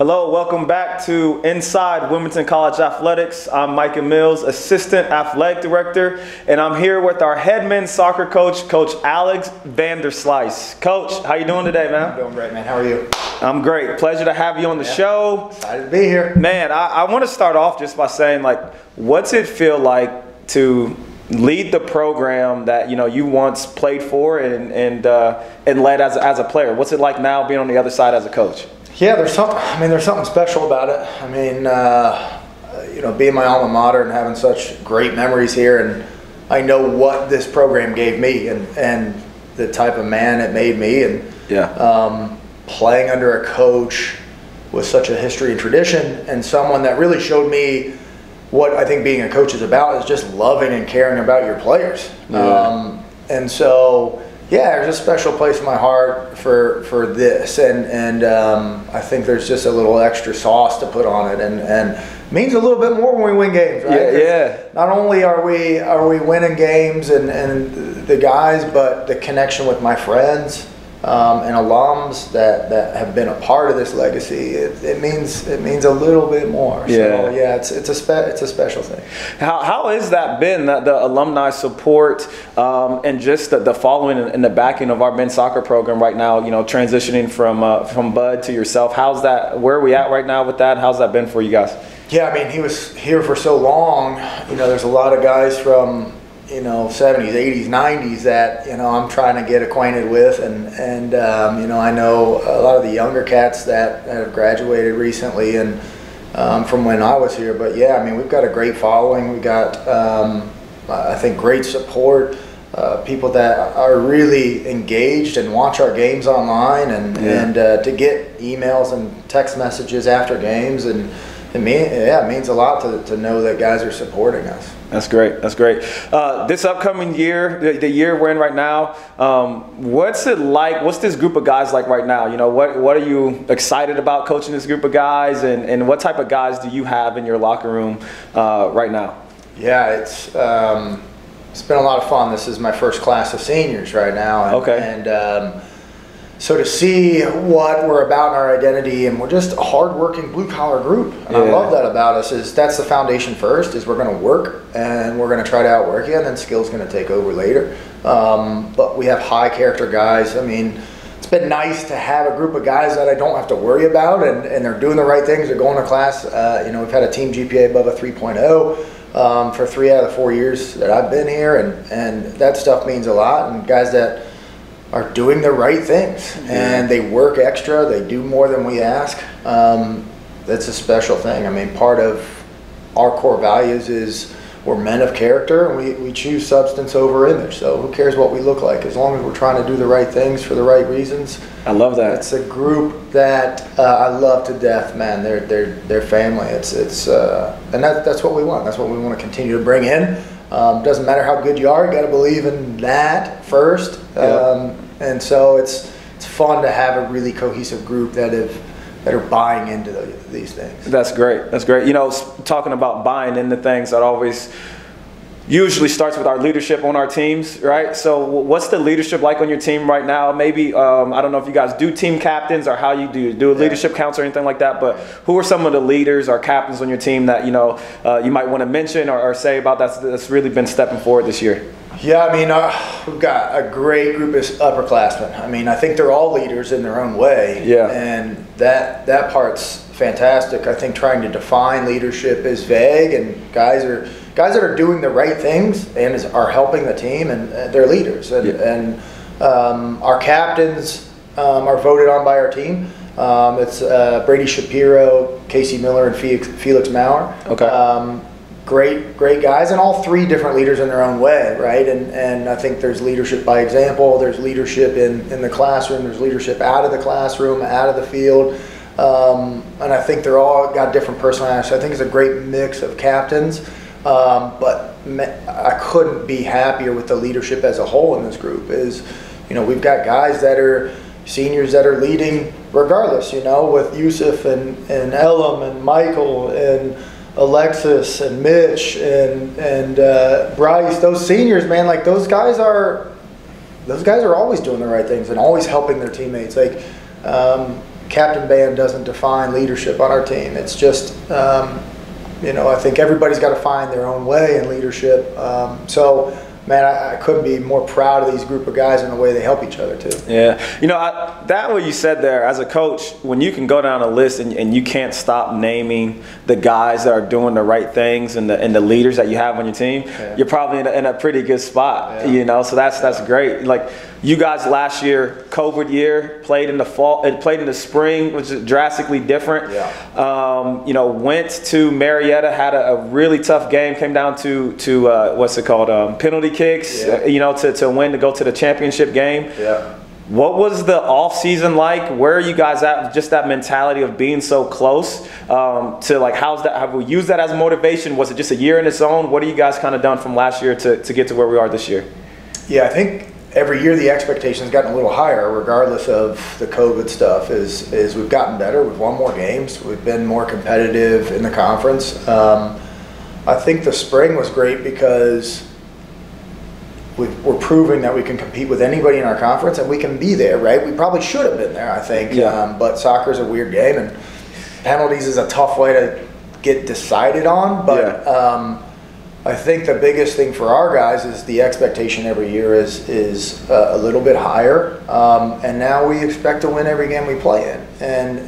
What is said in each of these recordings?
Hello, welcome back to Inside Wilmington College Athletics. I'm Micah Mills, Assistant Athletic Director, and I'm here with our head men's soccer coach, Coach Alex Sluijs. Coach, how you doing today, man? I'm doing great, man. How are you? I'm great. Pleasure to have you on the show. Excited to be here. Man, I want to start off just by saying, what's it feel like to lead the program that you once played for and led as a player? What's it like now being on the other side as a coach? Yeah, there's something special about it. Being my alma mater and having such great memories here, and I know what this program gave me and the type of man it made me, and playing under a coach with such a history and tradition, and someone that really showed me what I think being a coach is about, is just loving and caring about your players. Yeah. And so, yeah, there's a special place in my heart for this, and I think there's just a little extra sauce to put on it, and it means a little bit more when we win games, right? Yeah. Not only are we winning games and the guys, but the connection with my friends and alums that have been a part of this legacy. It means a little bit more. So yeah, it's a special thing. How has that been, the alumni support and just the following and the backing of our men's soccer program right now? Transitioning from Bud to yourself. How's that? Where are we at right now with that? How's that been for you guys? Yeah, he was here for so long. There's a lot of guys from 70s, 80s, 90s that I'm trying to get acquainted with, and I know a lot of the younger cats that have graduated recently and from when I was here. But yeah, we've got a great following. We got I think great support, people that are really engaged and watch our games online, and to get emails and text messages after games, and it means a lot to know that guys are supporting us. That's great. That's great. This upcoming year, the year we're in right now, what's it like? What's this group of guys like right now? What are you excited about coaching this group of guys, and what type of guys do you have in your locker room right now? Yeah, it's been a lot of fun. This is my first class of seniors right now. And so to see what we're about in our identity, and we're just a hardworking blue-collar group, and I love that about us. That's the foundation first, is we're going to work, and we're going to try to outwork you, and then skill's going to take over later. But we have high-character guys. It's been nice to have a group of guys that I don't have to worry about, and they're doing the right things. They're going to class. We've had a team GPA above a 3.0 for 3 out of the 4 years that I've been here, and that stuff means a lot. And guys that are doing the right things, and they work extra, they do more than we ask. That's a special thing. Part of our core values is we're men of character, and we choose substance over image. So who cares what we look like, as long as we're trying to do the right things for the right reasons. I love that. It's a group that I love to death, man. They're family. And that's what we want. That's what we want to continue to bring in. Doesn't matter how good you are, you got to believe in that first. And so it's fun to have a really cohesive group that are buying into these things. That's great. That's great. Talking about buying into things, that always usually starts with our leadership on our teams, right? So what's the leadership like on your team right now? Maybe, I don't know if you guys do team captains or how you do a leadership council or anything like that, but who are some of the leaders or captains on your team that, you might want to mention or say about that's really been stepping forward this year? Yeah, we've got a great group of upperclassmen. I think they're all leaders in their own way. Yeah. And that part's fantastic. I think trying to define leadership is vague, and guys that are doing the right things and are helping the team, and they're leaders. And our captains are voted on by our team. It's Brady Shapiro, Casey Miller, and Felix Maurer. Okay. Great guys, and all three different leaders in their own way, right? And I think there's leadership by example, there's leadership in the classroom, there's leadership out of the classroom, out of the field, and I think they're all got different personalities. So I think it's a great mix of captains, but I couldn't be happier with the leadership as a whole in this group. We've got guys that are seniors that are leading regardless, with Yusuf and Elam and Michael and Alexis and Mitch and Bryce. Those seniors, man, those guys are always doing the right things and always helping their teammates. captain band doesn't define leadership on our team. It's just, I think everybody's got to find their own way in leadership. So, man, I couldn't be more proud of these group of guys and the way they help each other too. Yeah, that what you said there, as a coach, when you can go down a list and you can't stop naming the guys that are doing the right things and the leaders that you have on your team, you're probably in a pretty good spot. So that's great. Like, you guys last year, COVID year, played in the fall, played in the spring, which is drastically different. Went to Marietta, had a really tough game, came down to penalty kicks, to win, to go to the championship game. What was the off season like? Where are you guys at? Just that mentality of being so close to, like, how's that? Have we used that as motivation? Was it just a year in its own? What have you guys kind of done from last year to get to where we are this year? Yeah, I think every year the expectation's gotten a little higher, regardless of the COVID stuff. Is we've gotten better. We've won more games. We've been more competitive in the conference. I think the spring was great because we're proving that we can compete with anybody in our conference, and we can be there, right? We probably should have been there, I think. But soccer's a weird game, and penalties is a tough way to get decided on. But I think the biggest thing for our guys is the expectation every year is a little bit higher, and now we expect to win every game we play in. And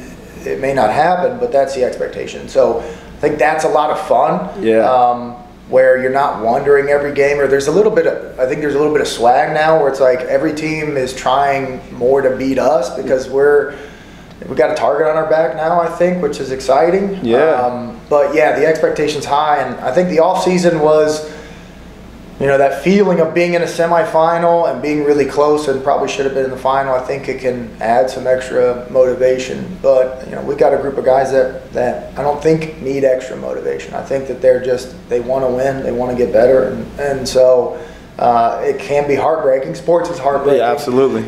it may not happen, but that's the expectation. So I think that's a lot of fun. Where you're not wondering every game, or there's a little bit of swag now, where it's like every team is trying more to beat us because we've got a target on our back now, I think, which is exciting. But yeah, the expectation's high, and I think the off season was, that feeling of being in a semifinal and being really close and probably should have been in the final. I think it can add some extra motivation. But we've got a group of guys that I don't think need extra motivation. I think that they want to win, they want to get better, and so it can be heartbreaking. Sports is heartbreaking. Yeah, absolutely.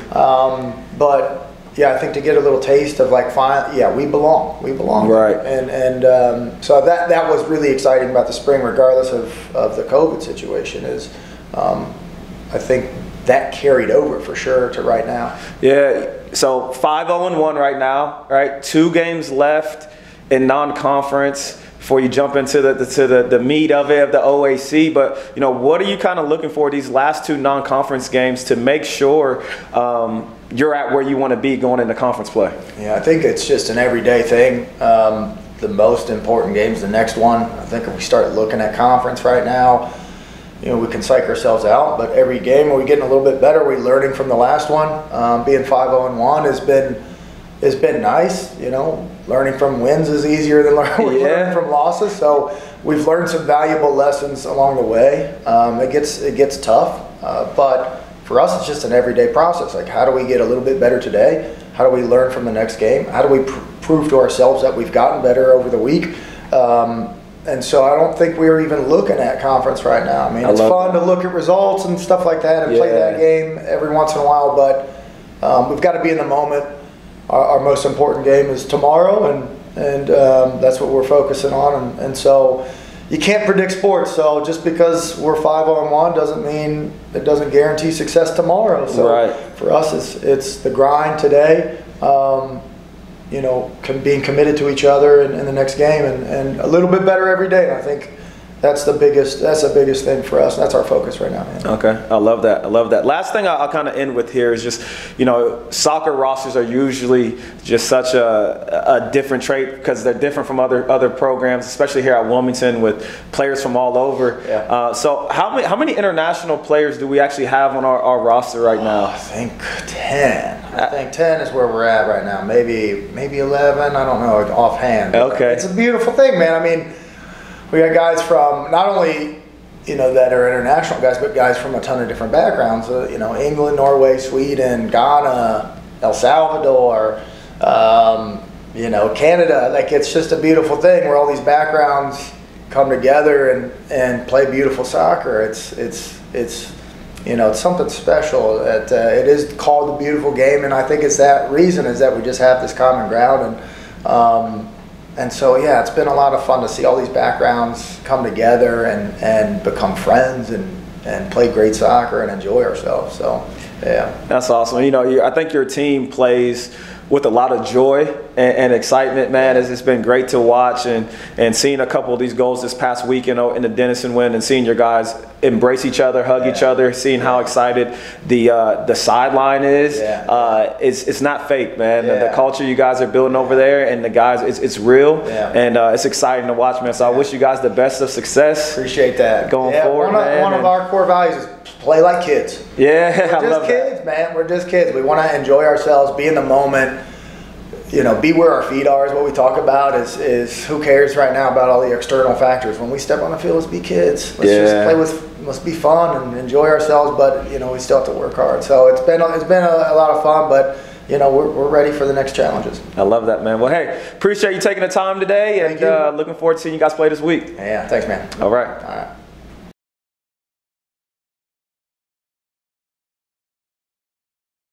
But yeah, I think to get a little taste of we belong. Right. And so that was really exciting about the spring, regardless of the COVID situation. Is I think that carried over for sure to right now. Yeah. So 5-0-1 right now. Right. 2 games left in non-conference before you jump into the meat of it, of the OAC. But what are you kind of looking for these last 2 non-conference games to make sure you're at where you want to be going into conference play? Yeah, I think it's just an everyday thing. The most important game is the next one. I think if we start looking at conference right now, we can psych ourselves out. But every game, are we getting a little bit better? We're learning from the last one. Being 5-0-1 has been nice. Learning from wins is easier than learning from losses. So we've learned some valuable lessons along the way. It gets tough, but for us, it's just an everyday process. Like, how do we get a little bit better today? How do we learn from the next game? How do we prove to ourselves that we've gotten better over the week? And so I don't think we're even looking at conference right now. I mean, it's fun to look at results and stuff like that and play that game every once in a while, but we've got to be in the moment. Our most important game is tomorrow, and that's what we're focusing on. And so you can't predict sports, so just because we're 5-0-1 doesn't mean it doesn't guarantee success tomorrow. So for us, it's the grind today, being committed to each other in the next game, and a little bit better every day. And I think that's the biggest thing for us. That's our focus right now, man. Okay, I love that. Last thing I'll kind of end with here is just, soccer rosters are usually just such a different trait because they're different from other programs, especially here at Wilmington with players from all over. So how many international players do we actually have on our roster right now? I think 10. I think 10 is where we're at right now. Maybe 11. I don't know offhand. Okay. It's a beautiful thing, man. I mean, we got guys from not only that are international guys, but guys from a ton of different backgrounds. England, Norway, Sweden, Ghana, El Salvador, Canada. Like, it's just a beautiful thing where all these backgrounds come together and play beautiful soccer. It's something special. It is called the beautiful game, and I think it's that reason is that we just have this common ground. And so, yeah, it's been a lot of fun to see all these backgrounds come together and become friends and play great soccer and enjoy ourselves. So, yeah. That's awesome. I think your team plays with a lot of joy and excitement, man. It's been great to watch, and seeing a couple of these goals this past week, in the Denison win, and seeing your guys embrace each other, hug each other, seeing how excited the sideline is. It's not fake, man. The culture you guys are building over there, and the guys, it's real, and it's exciting to watch, man. So I wish you guys the best of success. Appreciate that. Going forward, man. One of our core values is play like kids. Yeah, we're just kids, man. We're just kids. We want to enjoy ourselves, be in the moment. Be where our feet are is what we talk about. Is who cares right now about all the external factors? When we step on the field, let's be kids. Let's just play let's be fun and enjoy ourselves. But we still have to work hard. So it's been a lot of fun. But we're ready for the next challenges. I love that, man. Well, hey, appreciate you taking the time today, and looking forward to seeing you guys play this week. Yeah, thanks, man. All right. All right.